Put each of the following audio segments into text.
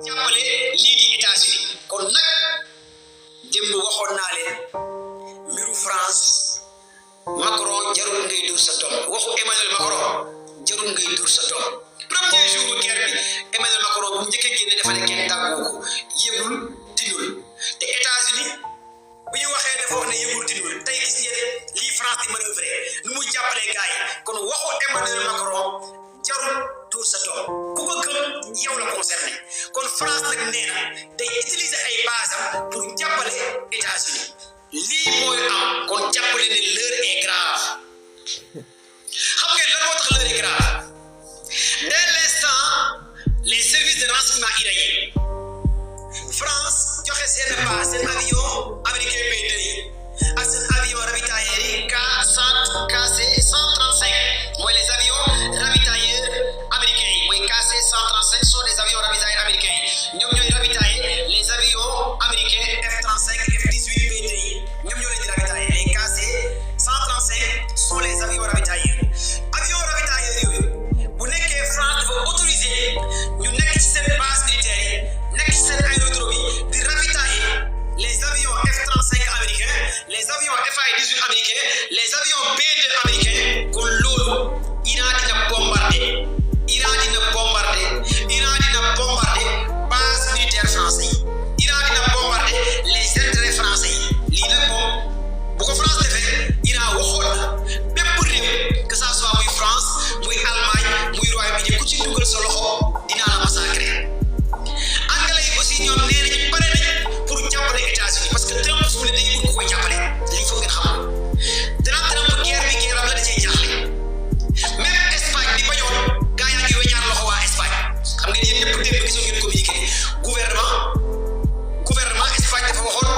jàppale lii di États-Unis kon nag démb waxoon naa leen mbiru France Macron jarul ngay dóor sa doom waxu Emmanuel Macron jarul ngay dóor sa doom premier jour guerre bi Emmanuel Macron bu njëkk a génne dafa ne kenn tàggoo ko yëgul tinul te États-Unis bu ñu waxee dafa wax ne yëgul tinul tey gis ngeen lii France di manœuvrer nu muy jàppalee gars yi kon waxu Emmanuel Macron jarul dóor sa doom ku ko gëm yow la concerné kon France nag nee na day utiliser ay basam pour jàppale États-Unis lii mooy am kon jàppale ne l'heure est grave xam ngeen lan moo tax l'heure est grave dès l'instant les services de renseignement iraniens France joxe seen base seen avion américain P2 yi ak seen avion ravitailleurs yi KC-135 mooy les avions ravitailleurs américains yi mooy KC-135 sont les avions ravitailleurs américains yi ñoom ñooy ravitailler les avions américains F-35 F-18 P2 yi ñoom ñoo leen di ravitailler les KC-135 sont les avions ravitailleurs yooyu bu nekkee France dafa autoriser ñu nekk ci seen base militaire yi nekk ci seen aérodrome yi di ravitailler les avions F-35 américains les avions F-18 américains les avions B-2 américains kon loolu Iran dina bombarder base militaire français yi Iran dina bombarder les intérêts français yi lii nag moom bu ko France defee Iran waxoon na bépp réew que ça soit muy France muy Allemagne muy Royaume-Uni ku ci dugal sa loxo dinaa la massacrer anglais yi aussi ñoom nee nañ pare nañ pour jàppale États-Unis parce que Trump fu mu ne dañuy bëgg ko koy jàppale lii foog ngeen xam Trump guerre bi guerre am la da cee jaaxle même Espagne bi bañoon gaa yaa ngi weñaar loxo waa Espagne xam ngeen yéen ñëpp démb gisoo ngeen communiqué gouvernement Espagne dafa waxoon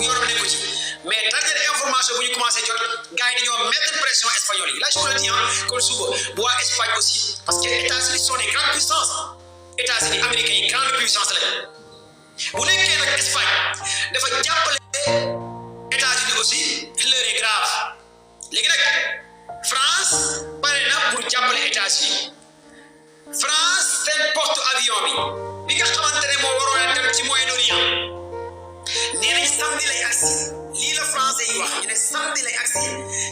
yoonam nekk ci mais dernière information bu ñu commencé jot gars yi dañoo mettre pression espagnol yi là je vous le dis kon suba bu waa Espagne aussi parce que États-Unis sont des grandes puissances États-Unis américains yi grande puissance lañ bu nekkee nag Espagne dafa jàppale États-Unis aussi l'heure est grave léegi nag France pare na pour jàppale États-Unis France seen porte avion bi nga xamante ne moo waroon a dem ci Moyen-Orient nee nañ samedi lay agsi lii la français yi wax ñu ne samedi lay agsi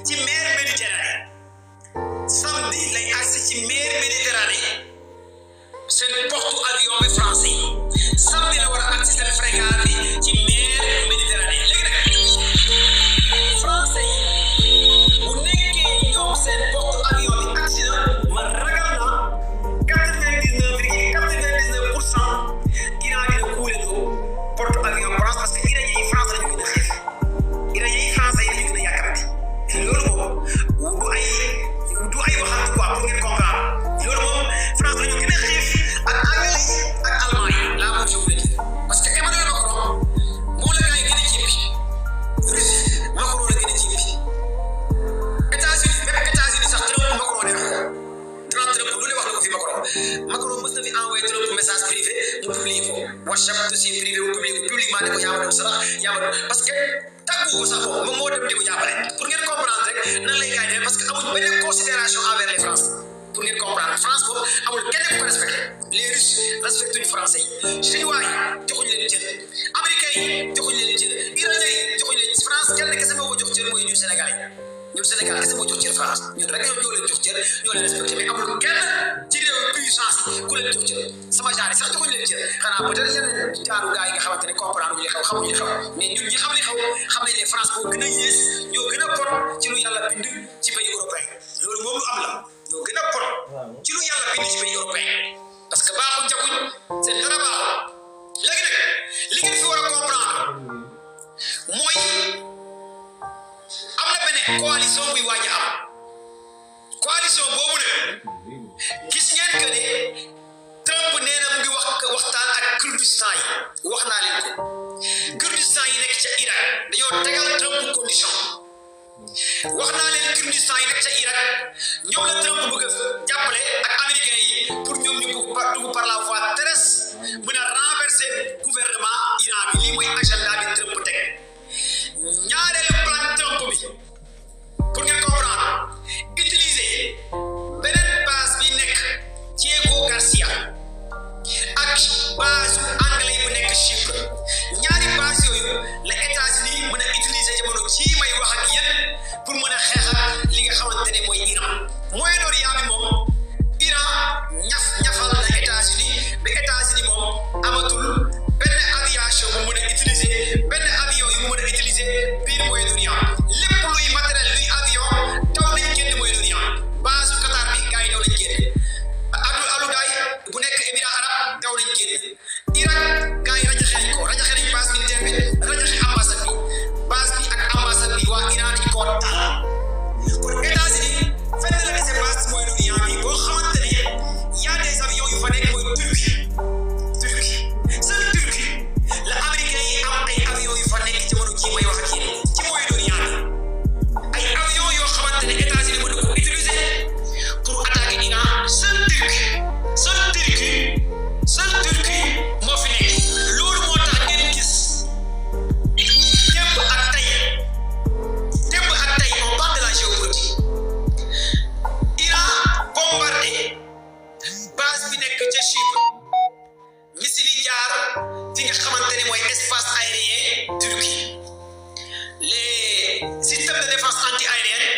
ci mer Méditerranée seen porte avion bi français yi samedi la war a agsi seen frégate bi ci mer Méditerranée léegi nag français yi bu nekkee ñoom seen porte avion bi agsi na ma ragal na 99,99% Iran dina kuule do porte avion France parce que iranien yi France la ñu gën a xiif iranien yi français yi la ñu gën a yàkkamti loolu moom du ay waxat quoi pour ngeen comprendre loolu moom France la ñu gën a xiif ak anglais ak allemand yi laa moom je vous le dis parce que Emmanuel Macron moo la gars yi gën a jéppi Russie Macron la gën a jéppi États-Unis sax Trump Macron def ko Trump lu ne wax na ko fi Macron mës na fi envoyé Trump message privé mu publié ko WhatsApp dossier privé mu publié ko publiquement ne ko yaa ma doon sarax yaa ma doon parce que tàggu ko sax moom moo dem di ko jàppale pour ngeen comprendre rek nan lay gars yi parce que amuñ benn considération envers les Français pour ngeen comprendre France boobu amul kenn ku ko respecté les Russes respecté ñu Français yi Chinois yi joxuñu leen cër Américains yi joxuñu leen cër Iraniens yi joxuñu leen France kenn kese moo ko jox cër mooy ñu Sénégal yi ñun Sénégal kese moo jox cër France ñun rek ñoo leen jox cër ñoo leen respecté mais amul kenn ci réew puissance ku leen jox cër sama genre sax joxuñu leen cër xanaa peut-être yeneen jaaru gars yi nga xamante ne comprendre ñu li xew xamuñu li xew mais ñun ñi xam li xew xam nañ ne France moo gën a yées ñoo gën a bon ci lu yàlla bind ci pays européen loolu moom lu am la ñoo gën a bon ci lu yàlla bind ci pays européen parce que baaxuñ jaguñ seen dara baaxul léegi nag li ngeen fi war a comprendre mooy am na benn coalition buy waaj a am coalition boobu nag gis ngeen que ne Trump nee na mu ngi waxtaan ak Kurdistan yi wax naa leen ko Kurdistan yi nekk ca Irak dañoo tegal Trump condition wax naa leen Kurdistan yi nekk ca Irak ñoom la Trump bëgg a jàppale ak américains yi pour ñoom ñu dugg par la voie terrestre mën a renverser gouvernement Iran bi lii mooy agenda bi Trump teg ñaareelu plan Trump bi pour ngeen comprendre utiliser beneen base bi nekk Diego Garcia ak base Irak gars yi rajaxe nañ ko rajaxe nañ base militaire bi rajaxe ambassade bi base bi ak ambassade bi waa Iran dañ koo taal kon États-Unis fenn la dese base Moyen-Orient bi boo xamante ne y a des avions yu fa nekk mooy Turquie seul Turquie la américains yi am ay avions yu fa nekk jamono ji may wax ak yéen ci Moyen-Orient bi ay avions yoo xamante ne États-Unis mën na ko utiliser pour attaquer Iran seul Turquie moo fi nekk loolu moo tax ngeen gis démb ak tey on parle de la géopolitique Iran bombardé base bi nekk ca Chypre missile yi jaar fi nga xamante ne mooy espace aérien Turquie les systèmes de défense anti-aérienne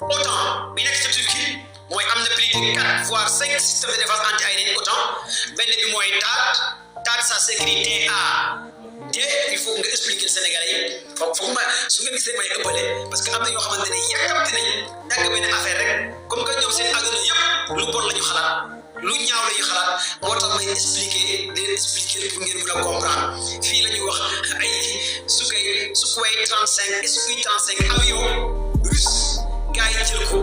OTAN bi nekk ca Turquie mooy am na plus de 4 voire 5 systèmes de défense anti-aérienne OTAN benn bi mooy THAAD ça s'écrit THAAD il faut nga expliquer Sénégalais yi foog ma su nga gisee may ëppale parce que am na yoo xamante ne yàkkamti nañ dagg benn affaire rek comme que ñoom seen àdduna yëpp lu bon la ñu xalaat lu ñaaw la ñu xalaat moo tax may expliquer pour ngeen mën a comprendre fii la ñuy wax ay Sukhoi 35 Su-35 avion russe gars yi jël ko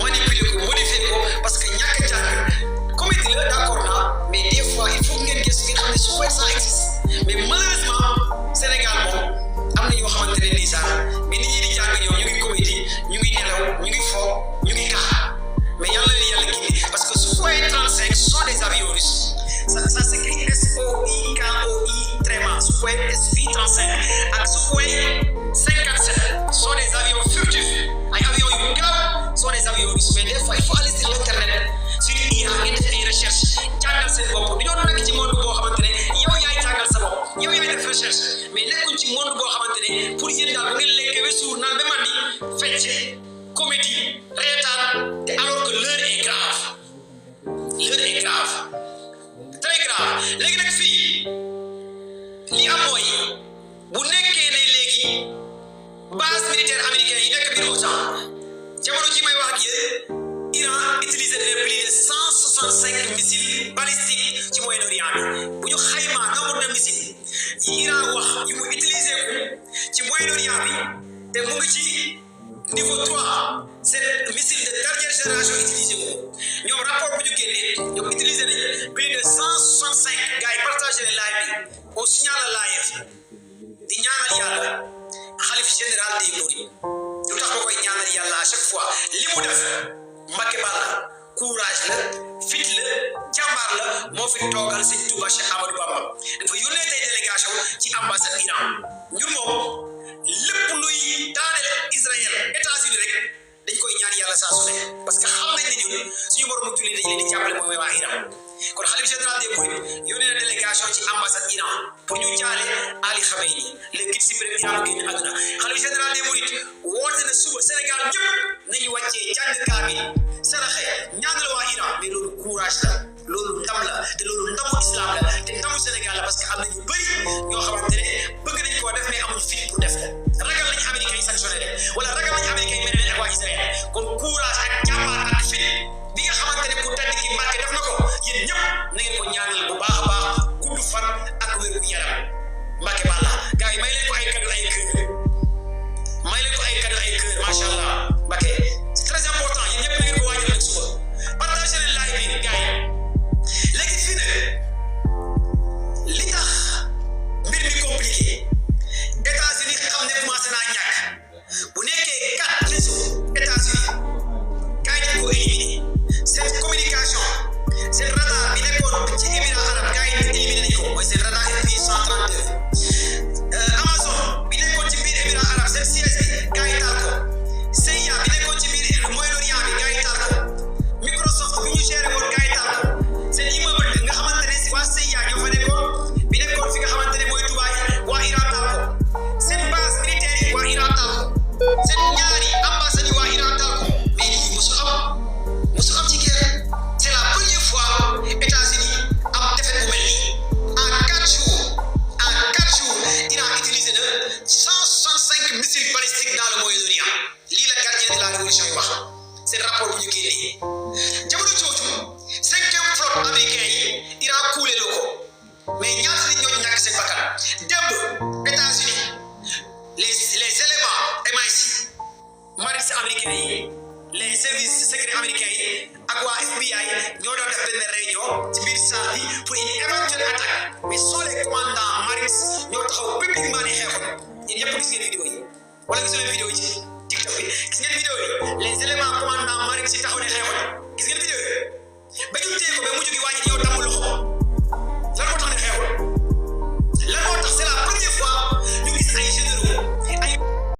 manipuler ko modifier ko parce que ñàkk a jàng comédie la d'accord naa mais des fois il faut ngeen gis ngeen xam ne Sukhoi ça existe mais malheureusement Sénégal moom am na yoo xamante ne nii sax mais nit ñi di jàng ñoom ñu ngi comédie ñu ngi nelaw ñu ngi fo ñu ngi kax mais yàlla gindi parce que Sukhoi 35 sont des avions russes ça s'écrit SOIKOI tréma Sukhoi Su-35 ak Sukhoi 57 sont des avions furtifs ay avions yu gaaw sont des avions russes mais des fois il faut aller sur l'internet sur IA ngeen def ay recherche jàngal seen bopp dañoo nekk ci monde boo xamante ne yow yaay jàngal sa bopp yow yaay def recherche mais nekkuñ ci monde boo xamante ne pour yéen daal bu ngeen lekkee ba suur naan ba mandi fecc comédie reetaan te alors que l'heure est grave très grave léegi nag fii li am mooy bu nekkee ne léegi base militaire américaine yi nekk biir OTAN jamono ji may wax ak yéen Iran utilisé na plus de 165 missiles balistiques ci Moyen-Orient bi bu ñu xaymaa nombre de missiles yi Iran wax yi mu utilisé ko ci Moyen-Orient bi te mu ngi ci niveau 3 c'est missile de dernière génération utilisé ko ñoom rapport bu ñu génnee ñoom utilisé nañ plus de 165 gars yi partagé le live bi au signal live di ñaanal yàlla xalif général des mourides lu tax ma koy ñaanal yàlla à chaque fois li mu def Mbacké Balla courage la fit la jàmbaar la moo fi toogal Sëñ Touba Cheikh Amadou Bamba dafa yónnee tey délégation ci ambassade Iran ñun moom lépp luy daaneel Israël États-Unis rek dañ koy ñaan yàlla saa su ne parce que xam nañ ne ñun suñu moromu julli dañ leen di jàppale mooy waa Iran kon xalif général des mourides yónnee na délégation ci ambassade Iran pour ñu jaale Ali Khamenei le guide suprême Iran génn àdduna xalif général des mourides woote na suba Sénégal ñëpp nañu wàccee jàng kaamil saraxe ñaanal waa Iran mais loolu courage la loolu ndam la te loolu ndamu islam la te ndamu Sénégal la parce que am na ñu bëri ñoo xamante ne bëgg nañ koo def mais amuñ fit pour def ragal nañu américain yi sanctionné leen wala ragal nañu américain yi mere leen ak waa Israël kon courage ak jàmbaar ak fit bi nga xamante ne ku tedd ki Mbacké def na ko yéen ñëpp na ngeen ko ñaanal bu baax a baax gudd fan ak wér gu yaram Mbacké Balla gars yi may leen ko ay cadeau ay kër macha allah Mbacké c'est très important yéen ñëpp na ngeen ko waajal nag suba partagé leen live bi gars yi léegi fii nag li tax mbir mi compliqué États-Unis américains yi les services secrets américains yi ak waa FBI ñoo doon def benn réunion ci biir salle bi pour une éventuelle attaque mais soo les commandants marines ñoo taxaw publiquement ne xeexoon ñun ñëpp gis ngeen vidéo yi wala gis ngeen vidéo yi ci TikTok bi gis ngeen vidéo yi les éléments commandants marines ci taxaw ne xeexoon gis ngeen vidéo yi ba ñu téye ko ba mujj gi waa ji ñëw damm loxo